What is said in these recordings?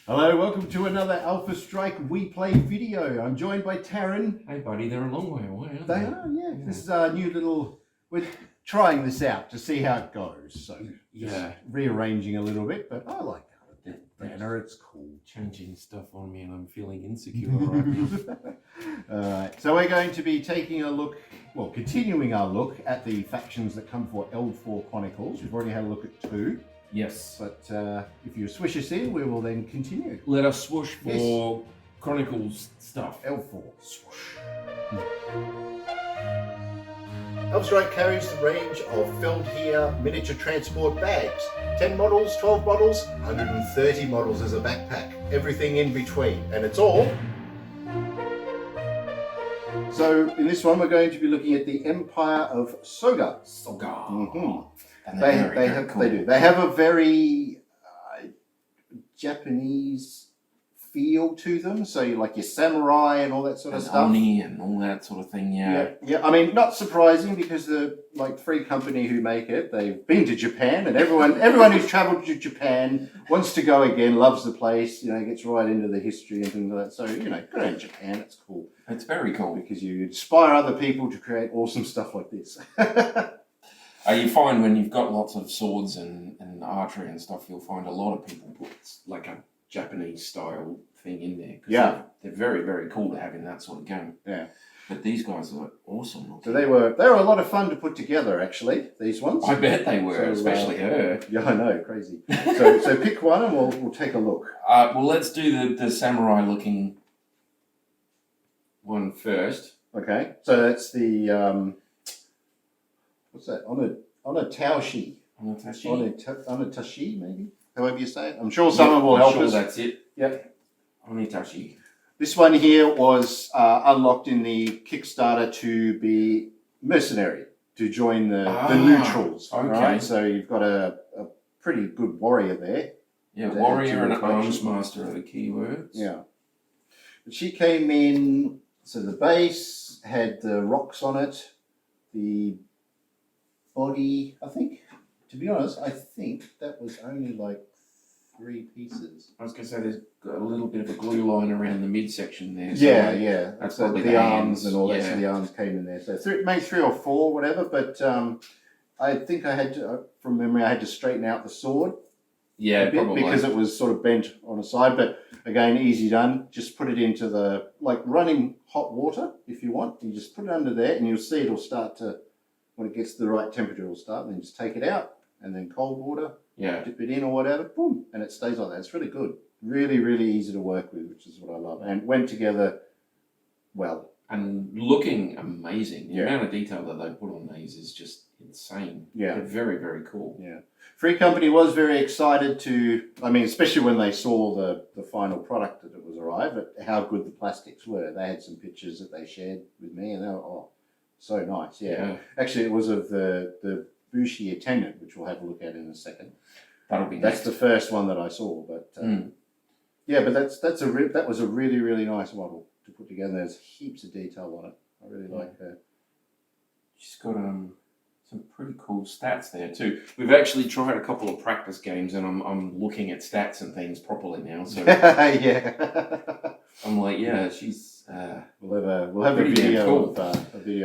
Hello, welcome to another Alpha Strike We Play video. I'm joined by Tarron. Hey buddy, they're a long way away, aren't They are, yeah. This is our new little, we're trying this out to see how it goes. So just rearranging a little bit, but I like it better, it's cool. Changing stuff on me and I'm feeling insecure right now. Alright, so we're going to be taking a look, well, continuing our look at the factions that come for Eldfall Chronicles. We've already had a look at 2. Yes. But if you swish us in, we will then continue. Let us swoosh for Chronicles stuff. Eldfall. Swoosh. Elfstrike carries the range of Feldhere miniature transport bags. 10 models, 12 models, 130 models as a backpack. Everything in between. And it's all... So in this one we're going to be looking at the Empire of Soga. Soga. Mm-hmm. And They do. They have a very Japanese feel to them. So you like your samurai and all that sort of stuff. Oni and all that sort of thing. Yeah. I mean, not surprising because the free company who make it, they've been to Japan, and everyone who's travelled to Japan wants to go again, loves the place. You know, gets right into the history and things like that. So go to Japan. It's cool. It's very cool because you inspire other people to create awesome stuff like this. You find when you've got lots of swords and archery and stuff, you'll find a lot of people put like a Japanese style thing in there. Yeah. They're very, very cool to have in that sort of game. Yeah. But these guys are awesome. So they were a lot of fun to put together, actually, these ones. I bet they were, especially her. Yeah, I know, crazy. So pick one and we'll take a look. Well, let's do the samurai looking one first. Okay, so that's the what's that? On a Taoshi. On a Tashi, maybe? However you say it. I'm sure someone will help us. That's it. Yep. Onitashi. This one here was unlocked in the Kickstarter to be mercenary, to join the neutrals. Okay. Right? So you've got a pretty good warrior there. Yeah, warrior and arms master are the key words. Yeah. But she came in, so the base had the rocks on it, the body, I think, to be honest, I think that was only like 3 pieces. I was going to say there's got a little bit of a glue line around the midsection there. So yeah. That's so probably the arms and all that. Yeah. So the arms came in there. So maybe 3 or 4, whatever. But I think I had to, from memory, I had to straighten out the sword. Yeah, a bit probably. Because it was sort of bent on a side. But again, easy done. Just put it into the, running hot water if you want. You just put it under there and you'll see it'll start to, when it gets to the right temperature, it'll start. And then just take it out and then cold water. Yeah. Dip it in or whatever, boom, and it stays like that. It's really good. Really, really easy to work with, which is what I love. And went together well. And looking amazing. The amount of detail that they put on these is just insane. Yeah. They're very, very cool. Yeah. Free Company was very excited to, especially when they saw the final product that it was arrived, but how good the plastics were. They had some pictures that they shared with me and they were, so nice. Yeah. Actually, it was of the Bouchier attendant, which we'll have a look at in a second. That'll be That's the first one that I saw, but but that was a really, really nice model to put together. There's heaps of detail on it. I really like her. She's got some pretty cool stats there too. We've actually tried a couple of practice games, and I'm looking at stats and things properly now. So yeah, I'm like, she's. We'll have a video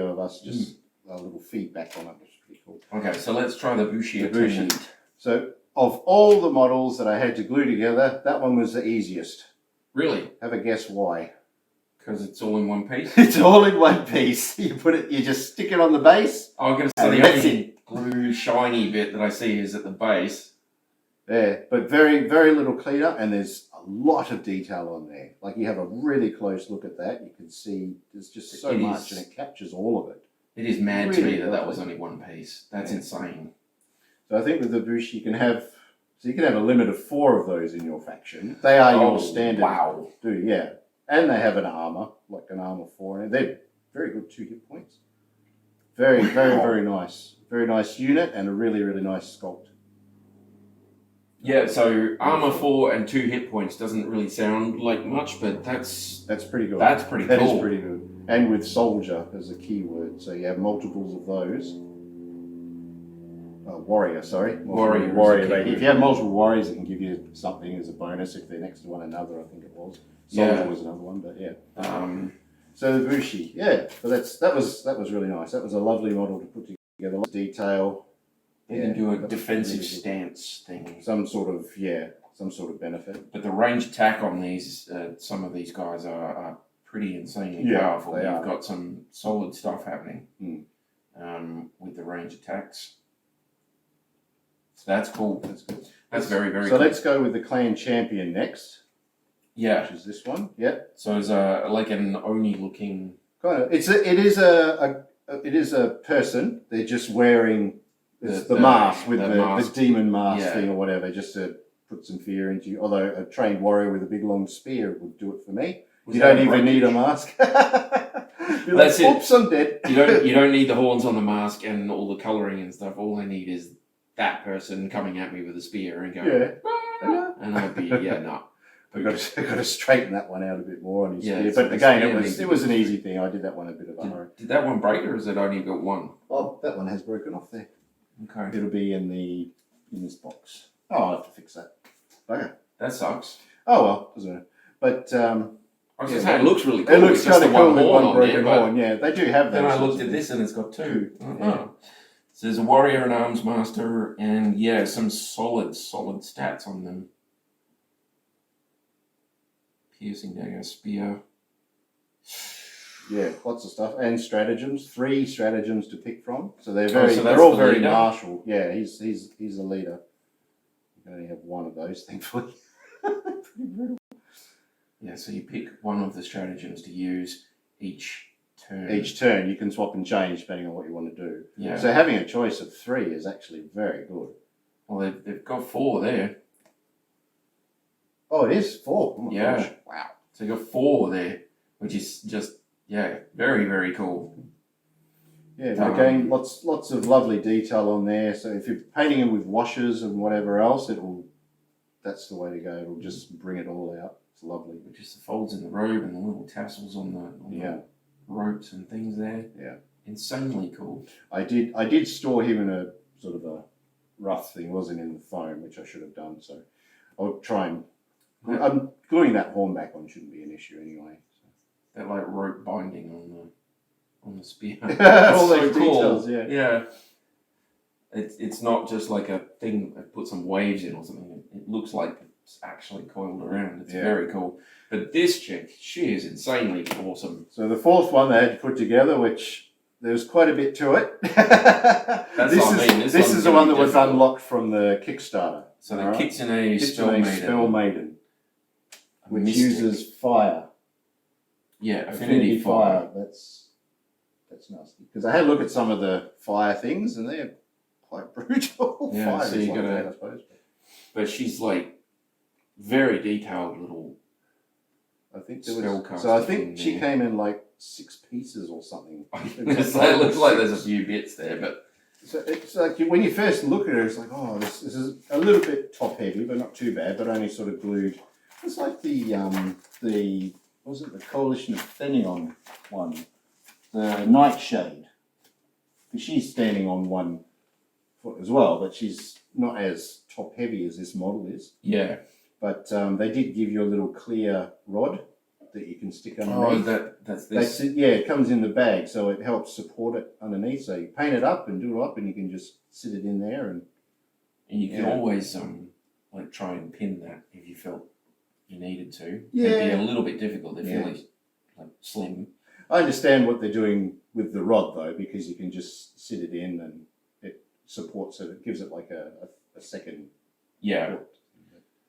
of us just a little feedback on it, which is pretty cool. Okay, so let's try the Bouchier. So of all the models that I had to glue together, that one was the easiest. Really? Have a guess why? Because it's all in one piece? It's all in one piece. You just stick it on the base. I'm going to say the only glue shiny bit that I see is at the base. Yeah, but very, very little cleaner, and there's a lot of detail on there. Like you have a really close look at that, you can see there's just so much, and it captures all of it. It is mad to me that was only one piece. That's insane. So I think with the Bouchier you can have a limit of 4 of those in your faction. They are your standard. Wow. Yeah. And they have an armor, like an armor 4. And they're very good 2 hit points. Very, very, very nice. Very nice unit and a really, really nice sculpt. Yeah, so armor 4 and 2 hit points doesn't really sound like much, but that's pretty good. That's pretty cool. That is pretty good. And with soldier as a keyword, so you have multiples of those. Warrior, sorry. Warrior. Warrior rating. If you have multiple warriors, it can give you something as a bonus if they're next to one another, I think it was. Soldier was another one, but yeah. So the Bouchier, yeah. But that was really nice. That was a lovely model to put together. Lots of detail. You can do a defensive stance thing. Some sort of benefit. But the range attack on these, some of these guys are pretty insanely powerful. You've got some solid stuff happening with the range attacks. So that's cool. That's good. That's very, very cool. So let's go with the clan champion next. Yeah. Which is this one. Yeah. So it's like an Oni looking. Kind of. It is a person. They're just wearing the mask with the demon mask thing or whatever, just to put some fear into you. Although a trained warrior with a big long spear would do it for me. You don't even need a mask. That's it. Oops, I'm dead. You don't need the horns on the mask and all the colouring and stuff. All I need is that person coming at me with a spear and going, and I'd be no. We've got to straighten that one out a bit more on his spear. But again, it was an easy thing. I did that one a bit of a hurry. Did that one break, or has it only got one? Oh, that one has broken off there. Okay. It'll be in this box. Oh, I'll have to fix that. Okay. That sucks. Oh well, doesn't matter. But I was going to say, it looks really cool. It looks kind of cool with one broken horn. Yeah, they do have that. Then I looked at this and it's got two. So there's a warrior and arms master, and some solid stats on them. Piercing dagger, spear. Yeah, lots of stuff and stratagems. 3 stratagems to pick from. So they're all very martial. Yeah, he's a leader. You can only have one of those, thankfully. Pretty brutal. Yeah, so you pick one of the stratagems to use each turn. Each turn you can swap and change depending on what you want to do. Yeah. So having a choice of 3 is actually very good. Well, they've got 4 there. Oh, it is 4. Oh my gosh. Wow. So you got 4 there, which is just very, very cool. Yeah, but again, lots of lovely detail on there. So if you're painting them with washes and whatever else, that's the way to go. It'll just bring it all out. It's lovely. Just the folds in the robe and the little tassels on the ropes and things there. Yeah. Insanely cool. I did store him in a sort of a rough thing. It wasn't in the foam, which I should have done. So I'll try and gluing that horn back on shouldn't be an issue anyway. So. That like rope binding on the spear. All those details, yeah. It's not just like a thing that put some waves in or something. It looks like it's actually coiled around. It's very cool. But this chick, she is insanely awesome. So the 4th one they had to put together, which there's quite a bit to it. This is the one that was unlocked from the Kickstarter. So the KitchenAid Spell Maiden. Which uses fire. Yeah, affinity fire. That's nasty. Because I had a look at some of the fire things and they're quite brutal. Yeah, fire so you like gotta. that, I suppose. But she's like very detailed little. I think I think she came in like 6 pieces or something. It looks like there's a few bits there, but. So it's like when you first look at her, it's like, oh, this is a little bit top heavy, but not too bad. But only sort of glued. It's like the Coalition of Fenion one, the Nightshade. Because she's standing on one foot as well, but she's not as top heavy as this model is. Yeah. But they did give you a little clear rod that you can stick underneath. Oh, that's this. It comes in the bag, so it helps support it underneath. So you paint it up and do it up, and you can just sit it in there, and you can always like try and pin that if you felt you needed to. Yeah. It'd be a little bit difficult if you're like slim. I understand what they're doing with the rod though, because you can just sit it in and it supports it. It gives it like a second. Yeah. Foot.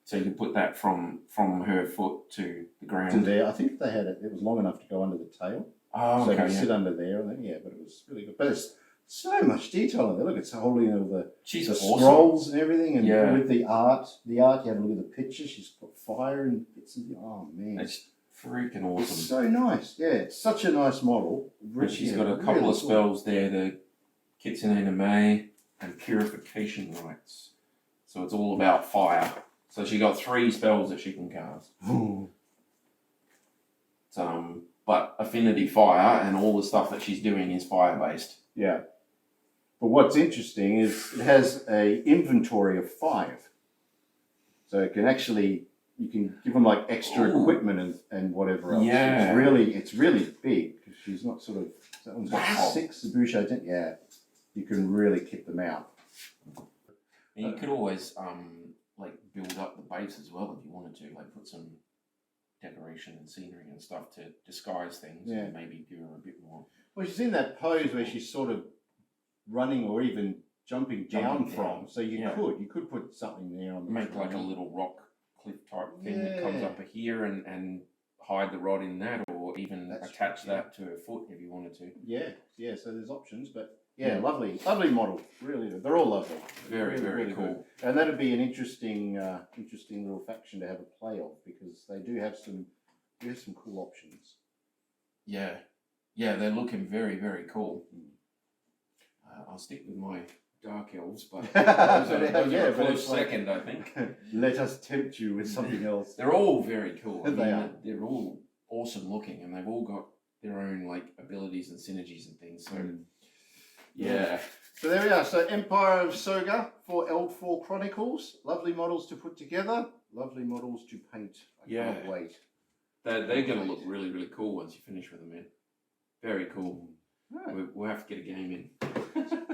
So you can put that from her foot to the ground. To there, I think they had it. It was long enough to go under the tail. Oh, so okay. So you sit under there, and then but it was really good. But it's so much detail in there. Look, it's holding all the scrolls and everything, and with the art. You have a look at the picture. She's got fire and bits of oh man, it's freaking awesome. It's so nice. Yeah, it's such a nice model. And she's got a couple of spells there: the KitchenAid May and Purification Rites. So it's all about fire. So she got 3 spells that she can cast. But affinity fire and all the stuff that she's doing is fire based. Yeah. But what's interesting is it has a inventory of 5. So it can actually, you can give them like extra equipment and whatever else. Yeah. It's really big. She's not sort of, that one's got 6, the Bouchier, yeah. You can really kit them out. And you could always like build up the base as well if you wanted to, like put some decoration and scenery and stuff to disguise things and maybe give her a bit more. Well, she's in that pose where she's sort of running or even jumping down from, so you could put something there on the make like a little rock cliff type thing that comes up here and hide the rod in that, or even attach that to her foot if you wanted to. Yeah, so there's options, but lovely model, really. They're all lovely. Very cool. Good. And that'd be an interesting little faction to have a play of, because they do have some cool options. Yeah, they're looking very cool. I'll stick with my dark elves, but those are a close second, I think. Let us tempt you with something else. They're all very cool. They are. They're all awesome looking, and they've all got their own like abilities and synergies and things. So So there we are. So Empire of Soga for Eldfall Chronicles. Lovely models to put together. Lovely models to paint. I can't wait. They're going to look really cool once you finish with them, man. Very cool. Right. We'll have to get a game in.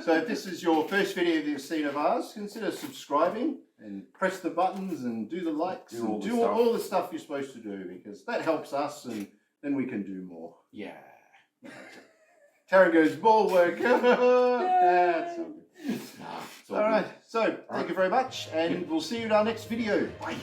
So if this is your first video you've seen of ours, consider subscribing and press the buttons and do the likes and do all the stuff you're supposed to do, because that helps us and then we can do more. Yeah. Tarron goes, more work. That's all good. All right. So thank you very much, and we'll see you in our next video. Bye.